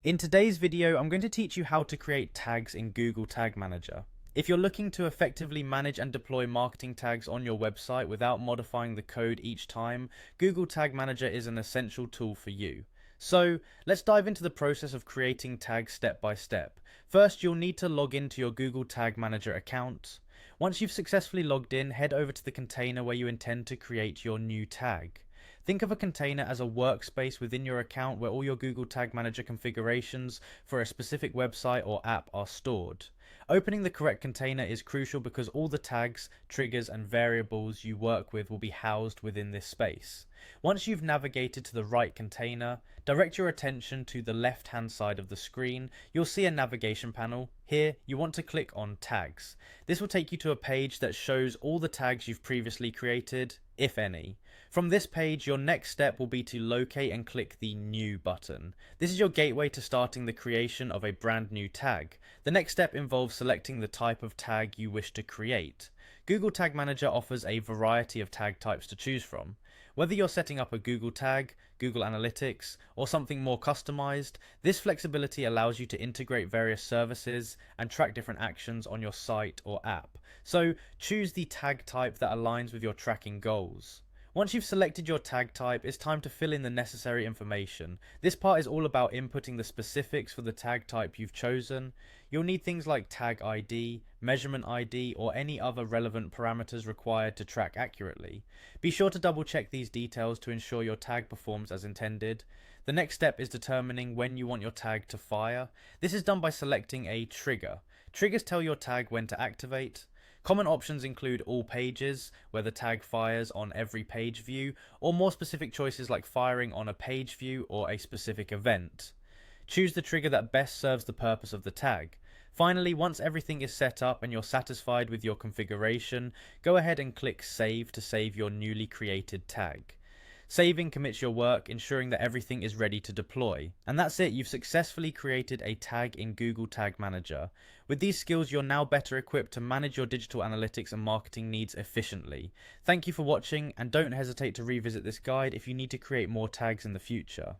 In today's video, I'm going to teach you how to create tags in Google Tag Manager. If you're looking to effectively manage and deploy marketing tags on your website without modifying the code each time, Google Tag Manager is an essential tool for you. So let's dive into the process of creating tags step by step. First, you'll need to log into your Google Tag Manager account. Once you've successfully logged in, head over to the container where you intend to create your new tag. Think of a container as a workspace within your account where all your Google Tag Manager configurations for a specific website or app are stored. Opening the correct container is crucial because all the tags, triggers, and variables you work with will be housed within this space. Once you've navigated to the right container, direct your attention to the left-hand side of the screen. You'll see a navigation panel. Here, you want to click on Tags. This will take you to a page that shows all the tags you've previously created, if any. From this page, your next step will be to locate and click the New button. This is your gateway to starting the creation of a brand new tag. The next step involves selecting the type of tag you wish to create. Google Tag Manager offers a variety of tag types to choose from. Whether you're setting up a Google tag, Google Analytics, or something more customized, this flexibility allows you to integrate various services and track different actions on your site or app. So choose the tag type that aligns with your tracking goals. Once you've selected your tag type, it's time to fill in the necessary information. This part is all about inputting the specifics for the tag type you've chosen. You'll need things like tag ID, measurement ID, or any other relevant parameters required to track accurately. Be sure to double check these details to ensure your tag performs as intended. The next step is determining when you want your tag to fire. This is done by selecting a trigger. Triggers tell your tag when to activate. Common options include all pages, where the tag fires on every page view, or more specific choices like firing on a page view or a specific event. Choose the trigger that best serves the purpose of the tag. Finally, once everything is set up and you're satisfied with your configuration, go ahead and click Save to save your newly created tag. Saving commits your work, ensuring that everything is ready to deploy. And that's it, you've successfully created a tag in Google Tag Manager. With these skills, you're now better equipped to manage your digital analytics and marketing needs efficiently. Thank you for watching, and don't hesitate to revisit this guide if you need to create more tags in the future.